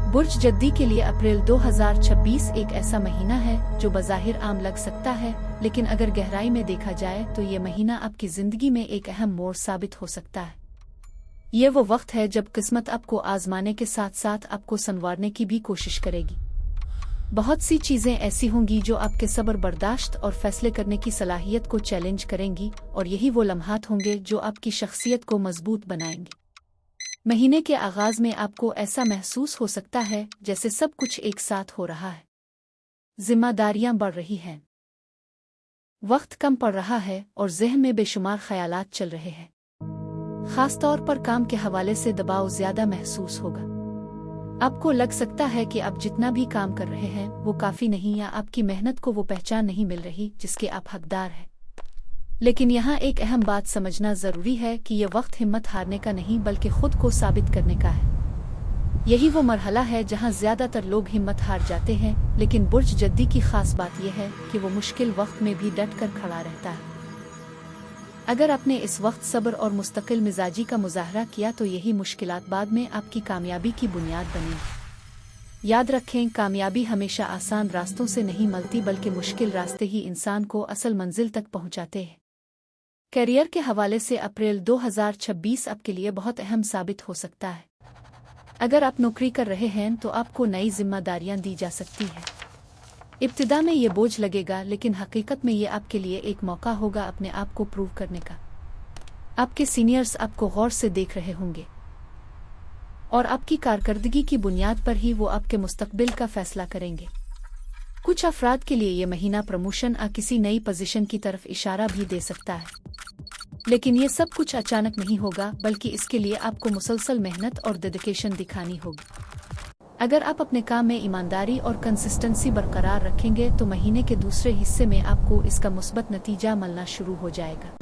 बुर्ज जद्दी के लिए अप्रैल 2026 एक ऐसा महीना है जो बज़ाहिर आम लग सकता है, लेकिन अगर गहराई में देखा जाए तो ये महीना आपकी ज़िंदगी में एक अहम मोड़ साबित हो सकता है। ये वो वक्त है जब किस्मत आपको आजमाने के साथ साथ आपको संवारने की भी कोशिश करेगी। बहुत सी चीज़ें ऐसी होंगी जो आपके सब्र, बर्दाश्त और फैसले करने की सलाहियत को चैलेंज करेंगी, और यही वो लम्हात होंगे जो आपकी शख्सियत को मजबूत बनाएंगे। महीने के आगाज में आपको ऐसा महसूस हो सकता है जैसे सब कुछ एक साथ हो रहा है। जिम्मेदारियां बढ़ रही हैं, वक्त कम पड़ रहा है और ज़हन में बेशुमार ख्यालात चल रहे हैं। खास तौर पर काम के हवाले से दबाव ज्यादा महसूस होगा। आपको लग सकता है कि आप जितना भी काम कर रहे हैं वो काफी नहीं, या आपकी मेहनत को वो पहचान नहीं मिल रही जिसके आप हकदार हैं। लेकिन यहाँ एक अहम बात समझना जरूरी है कि यह वक्त हिम्मत हारने का नहीं बल्कि खुद को साबित करने का है। यही वो मरहला है जहाँ ज्यादातर लोग हिम्मत हार जाते हैं, लेकिन बुर्ज जद्दी की खास बात यह है कि वो मुश्किल वक्त में भी डट कर खड़ा रहता है। अगर आपने इस वक्त सब्र और मुस्तकिल मिजाजी का मुजाहरा किया तो यही मुश्किलात बाद में आपकी कामयाबी की बुनियाद बनेगी। याद रखें, कामयाबी हमेशा आसान रास्तों से नहीं मिलती, बल्कि मुश्किल रास्ते ही इंसान को असल मंजिल तक पहुंचाते हैं। करियर के हवाले से अप्रैल 2026 आपके लिए बहुत अहम साबित हो सकता है। अगर आप नौकरी कर रहे हैं तो आपको नई जिम्मेदारियां दी जा सकती हैं। इब्तिदा में ये बोझ लगेगा, लेकिन हकीकत में ये आपके लिए एक मौका होगा अपने आप को प्रूव करने का। आपके सीनियर्स आपको गौर से देख रहे होंगे और आपकी कारकर्दगी की बुनियाद पर ही वो आपके मुस्तकबिल का फैसला करेंगे। कुछ अफराद के लिए ये महीना प्रमोशन या किसी नई पोजीशन की तरफ इशारा भी दे सकता है, लेकिन ये सब कुछ अचानक नहीं होगा, बल्कि इसके लिए आपको मुसलसल मेहनत और डेडिकेशन दिखानी होगी। अगर आप अपने काम में ईमानदारी और कंसिस्टेंसी बरकरार रखेंगे तो महीने के दूसरे हिस्से में आपको इसका मुस्बत नतीजा मिलना शुरू हो जाएगा।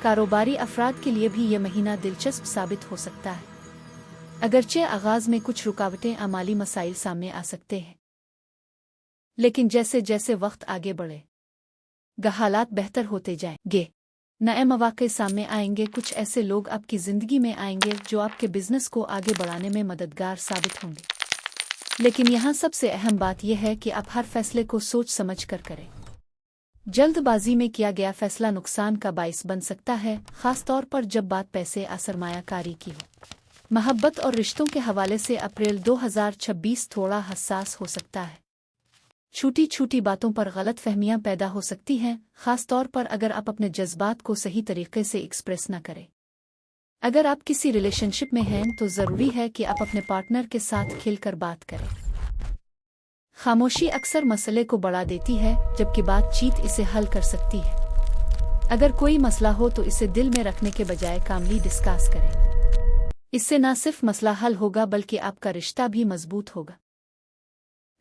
कारोबारी अफराद के लिए भी ये महीना दिलचस्प साबित हो सकता है। अगरचे आगाज में कुछ रुकावटें या माली मसाइल सामने आ सकते हैं, लेकिन जैसे जैसे वक्त आगे बढ़ेगा हालात बेहतर होते जाएंगे। नए मौके सामने आएंगे, कुछ ऐसे लोग आपकी जिंदगी में आएंगे जो आपके बिजनेस को आगे बढ़ाने में मददगार साबित होंगे। लेकिन यहाँ सबसे अहम बात यह है कि आप हर फैसले को सोच समझ कर करें। जल्दबाजी में किया गया फैसला नुकसान का बाइस बन सकता है, खास तौर पर जब बात पैसे या सरमायाकारी की हो। मोहब्बत और रिश्तों के हवाले से अप्रैल 2026 थोड़ा हसास हो सकता है। छोटी छोटी बातों पर गलत फहमियां पैदा हो सकती हैं, खास तौर पर अगर आप अपने जज्बात को सही तरीके से एक्सप्रेस न करें। अगर आप किसी रिलेशनशिप में हैं तो ज़रूरी है कि आप अपने पार्टनर के साथ खिलकर बात करें। खामोशी अक्सर मसले को बढ़ा देती है, जबकि बातचीत इसे हल कर सकती है। अगर कोई मसला हो तो इसे दिल में रखने के बजाय कामली डिस्कस करें। इससे न सिर्फ मसला हल होगा बल्कि आपका रिश्ता भी मजबूत होगा।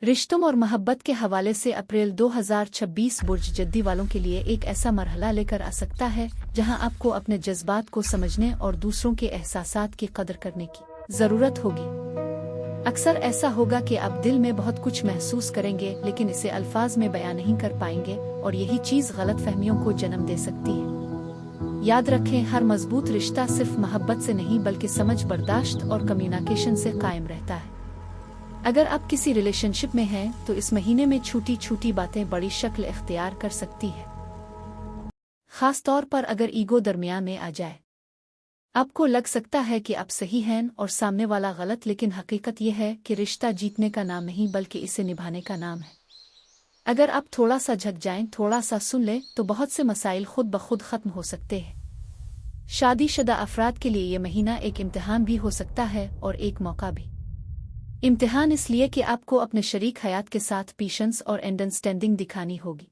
रिश्तों और मोहब्बत के हवाले से अप्रैल 2026 बुर्ज जद्दी वालों के लिए एक ऐसा मरहला लेकर आ सकता है जहां आपको अपने जज्बात को समझने और दूसरों के एहसासात की कदर करने की ज़रूरत होगी। अक्सर ऐसा होगा कि आप दिल में बहुत कुछ महसूस करेंगे, लेकिन इसे अल्फाज में बयां नहीं कर पाएंगे, और यही चीज़ गलत फहमियों को जन्म दे सकती है। याद रखें, हर मजबूत रिश्ता सिर्फ मोहब्बत से नहीं बल्कि समझ, बर्दाश्त और कम्युनिकेशन से कायम रहता है। अगर आप किसी रिलेशनशिप में हैं तो इस महीने में छोटी छोटी बातें बड़ी शक्ल इख्तियार कर सकती है, खास तौर पर अगर ईगो दरमियान में आ जाए। आपको लग सकता है कि आप सही हैं और सामने वाला गलत, लेकिन हकीकत यह है कि रिश्ता जीतने का नाम नहीं बल्कि इसे निभाने का नाम है। अगर आप थोड़ा सा झक जाएं, थोड़ा सा सुन लें, तो बहुत से मसाइल खुद ब खुद खत्म हो सकते हैं। शादीशुदा अफराद के लिए यह महीना एक इम्तिहान भी हो सकता है और एक मौका भी। इम्तिहान इसलिए कि आपको अपने शरीक हयात के साथ पेशेंस और अंडरस्टैंडिंग दिखानी होगी,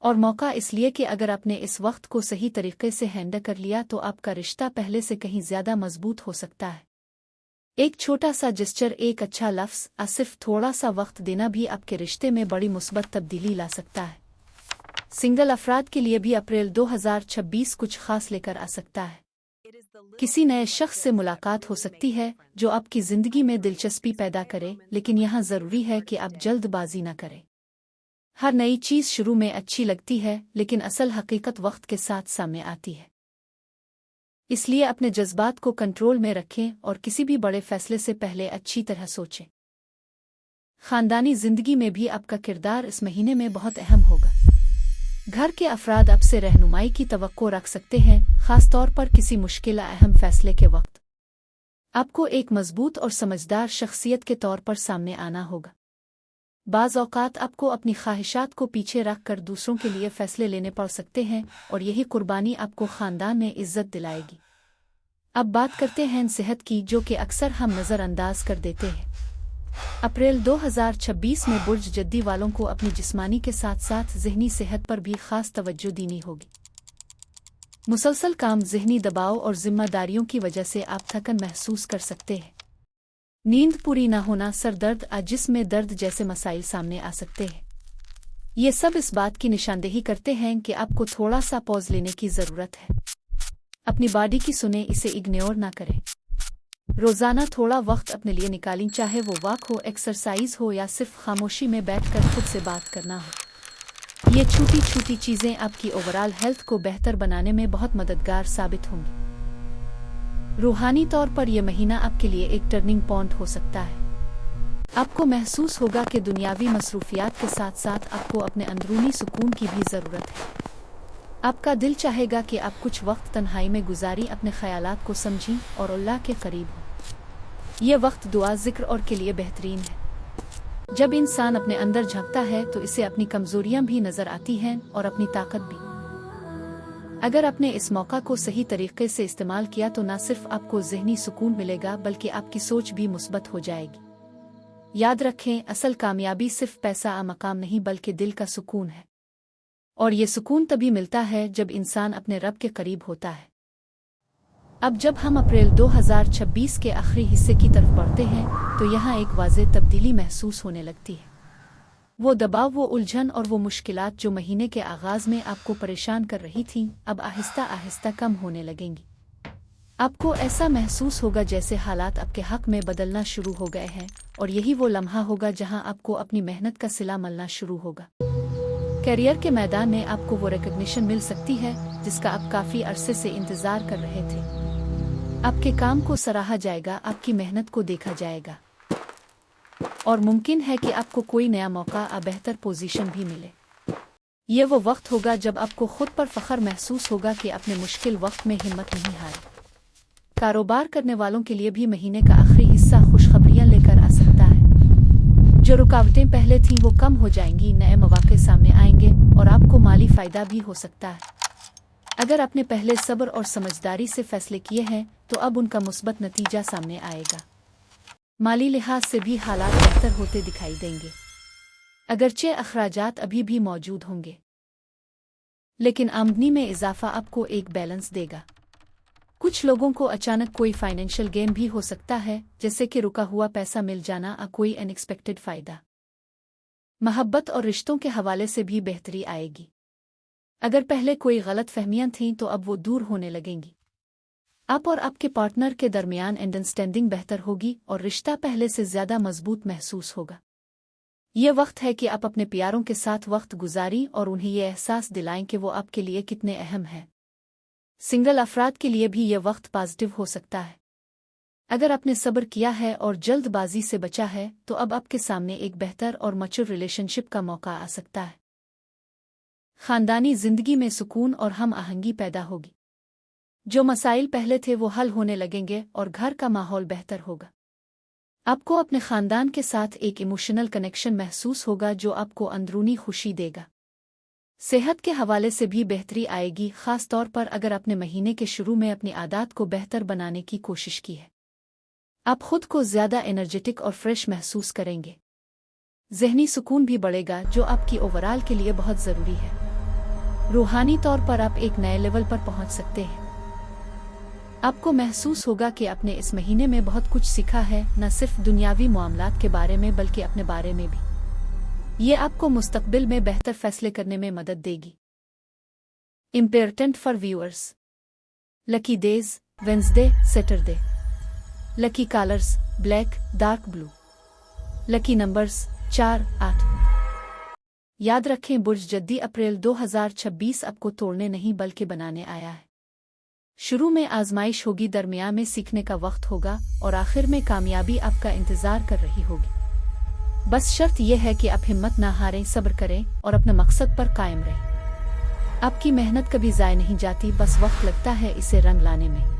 और मौका इसलिए कि अगर आपने इस वक्त को सही तरीके से हैंडल कर लिया तो आपका रिश्ता पहले से कहीं ज्यादा मजबूत हो सकता है। एक छोटा सा जेस्चर, एक अच्छा लफ्ज या सिर्फ थोड़ा सा वक्त देना भी आपके रिश्ते में बड़ी मुस्बत तब्दीली ला सकता है। सिंगल अफराद के लिए भी अप्रैल 2026 कुछ खास लेकर आ सकता है। किसी नए शख्स से मुलाकात हो सकती है जो आपकी जिंदगी में दिलचस्पी पैदा करे, लेकिन यहाँ जरूरी है कि आप जल्दबाजी न करें। हर नई चीज शुरू में अच्छी लगती है, लेकिन असल हकीकत वक्त के साथ सामने आती है। इसलिए अपने जज्बात को कंट्रोल में रखें और किसी भी बड़े फैसले से पहले अच्छी तरह सोचें। खानदानी जिंदगी में भी आपका किरदार इस महीने में बहुत अहम होगा। घर के अफराद आपसे रहनुमाई की तवक्को रख सकते हैं, खास तौर पर किसी मुश्किल अहम फैसले के वक्त। आपको एक मजबूत और समझदार शख्सियत के तौर पर सामने आना होगा। बाज़ औक़ात आपको अपनी ख्वाहिशात को पीछे रख कर दूसरों के लिए फैसले लेने पड़ सकते हैं और यही कुर्बानी आपको ख़ानदान में इज़्ज़त दिलाएगी। अब बात करते हैं सेहत की, जो कि अक्सर हम नज़रअंदाज कर देते हैं। अप्रैल 2026 में बुर्ज जद्दी वालों को अपनी जिस्मानी के साथ साथ ज़हनी सेहत पर भी ख़ास तवज्जो देनी होगी। मुसलसल काम, ज़हनी दबाव और जिम्मेदारियों की वजह से आप थकन महसूस कर सकते हैं। नींद पूरी न होना, सर दर्द, जिस्म में दर्द जैसे मसाइल सामने आ सकते हैं। ये सब इस बात की निशानदेही करते हैं कि आपको थोड़ा सा पॉज लेने की ज़रूरत है। अपनी बॉडी की सुने, इसे इग्नोर ना करें। रोज़ाना थोड़ा वक्त अपने लिए निकालें, चाहे वो वॉक हो, एक्सरसाइज हो या सिर्फ खामोशी में बैठकर खुद से बात करना हो। ये छोटी छोटी चीज़ें आपकी ओवरऑल हेल्थ को बेहतर बनाने में बहुत मददगार साबित होंगी। रूहानी तौर पर यह महीना आपके लिए एक टर्निंग पॉइंट हो सकता है। आपको महसूस होगा कि दुनियावी मसरूफियात के साथ साथ आपको अपने अंदरूनी सुकून की भी ज़रूरत है। आपका दिल चाहेगा कि आप कुछ वक्त तन्हाई में गुजारी, अपने ख़यालात को समझें और अल्लाह के करीब हों। यह वक्त दुआ, ज़िक्र और के लिए बेहतरीन है। जब इंसान अपने अंदर झांकता है तो इसे अपनी कमज़ोरियां भी नज़र आती हैं और अपनी ताकत भी। अगर आपने इस मौका को सही तरीके से इस्तेमाल किया तो न सिर्फ आपको ज़हनी सुकून मिलेगा बल्कि आपकी सोच भी मुस्बत हो जाएगी। याद रखें, असल कामयाबी सिर्फ पैसा मकाम नहीं बल्कि दिल का सुकून है, और ये सुकून तभी मिलता है जब इंसान अपने रब के करीब होता है। अब जब हम अप्रैल 2026 के आखिरी हिस्से की तरफ बढ़ते हैं तो यहाँ एक वाज़ेह तब्दीली महसूस होने लगती है। वो दबाव, वो उलझन और वो मुश्किलात जो महीने के आगाज़ में आपको परेशान कर रही थीं, अब आहिस्ता आहिस्ता कम होने लगेंगी। आपको ऐसा महसूस होगा जैसे हालात आपके हक में बदलना शुरू हो गए हैं, और यही वो लम्हा होगा जहां आपको अपनी मेहनत का सिला मिलना शुरू होगा। करियर के मैदान में आपको वो रिकॉग्निशन मिल सकती है जिसका आप काफ़ी अरसे से इंतज़ार कर रहे थे। आपके काम को सराहा जाएगा, आपकी मेहनत को देखा जाएगा, और मुमकिन है कि आपको कोई नया मौका या बेहतर पोजीशन भी मिले। ये वो वक्त होगा जब आपको खुद पर फख्र महसूस होगा कि अपने मुश्किल वक्त में हिम्मत नहीं हारी। कारोबार करने वालों के लिए भी महीने का आखिरी हिस्सा खुशखबरियां लेकर आ सकता है। जो रुकावटें पहले थीं वो कम हो जाएंगी, नए मौके सामने आएंगे और आपको माली फ़ायदा भी हो सकता है। अगर आपने पहले सब्र और समझदारी से फैसले किए हैं तो अब उनका मुस्बत नतीजा सामने आएगा। माली लिहाज से भी हालात बेहतर होते दिखाई देंगे, अगरचे अखराजात अभी भी मौजूद होंगे, लेकिन आमदनी में इजाफा आपको एक बैलेंस देगा। कुछ लोगों को अचानक कोई फाइनेंशियल गेन भी हो सकता है, जैसे कि रुका हुआ पैसा मिल जाना या कोई अनएक्सपेक्टेड फ़ायदा। मोहब्बत और रिश्तों के हवाले से भी बेहतरी आएगी। अगर पहले कोई गलत फहमियां थीं तो अब वो दूर होने लगेंगी। आप और आपके पार्टनर के दरमियान अंडरस्टैंडिंग बेहतर होगी और रिश्ता पहले से ज़्यादा मजबूत महसूस होगा। ये वक्त है कि आप अपने प्यारों के साथ वक्त गुजारी और उन्हें ये एहसास दिलाएं कि वो आपके लिए कितने अहम हैं। सिंगल अफराद के लिए भी ये वक्त पॉजिटिव हो सकता है। अगर आपने सब्र किया है और जल्दबाजी से बचा है तो अब आपके सामने एक बेहतर और मैच्योर रिलेशनशिप का मौका आ सकता है। खानदानी जिंदगी में सुकून और हम आहंगी पैदा होगी। जो मसाइल पहले थे वो हल होने लगेंगे और घर का माहौल बेहतर होगा। आपको अपने खानदान के साथ एक इमोशनल कनेक्शन महसूस होगा जो आपको अंदरूनी खुशी देगा। सेहत के हवाले से भी बेहतरी आएगी, खास तौर पर अगर आपने महीने के शुरू में अपनी आदत को बेहतर बनाने की कोशिश की है। आप खुद को ज़्यादा एनर्जेटिक और फ्रेश महसूस करेंगे। ज़हनी सुकून भी बढ़ेगा जो आपकी ओवरऑल के लिए बहुत ज़रूरी है। रूहानी तौर पर आप एक नए लेवल पर पहुंच सकते हैं। आपको महसूस होगा कि आपने इस महीने में बहुत कुछ सीखा है, न सिर्फ दुनियावी मामलात के बारे में बल्कि अपने बारे में भी। ये आपको मुस्तकबिल में बेहतर फैसले करने में मदद देगी। Important for viewers: lucky days Wednesday, Saturday. Lucky colours black, dark blue. Lucky numbers 4, 8। याद रखें, बुर्ज जद्दी अप्रैल 2026 आपको तोड़ने नहीं बल्कि बनाने आया है। شروع میں آزمائش ہوگی، درمیان میں سیکھنے کا وقت ہوگا اور آخر میں کامیابی آپ کا انتظار کر رہی ہوگی۔ بس شرط یہ ہے کہ آپ ہمت نہ ہاریں، صبر کریں اور اپنے مقصد پر قائم رہیں۔ آپ کی محنت کبھی ضائع نہیں جاتی، بس وقت لگتا ہے اسے رنگ لانے میں۔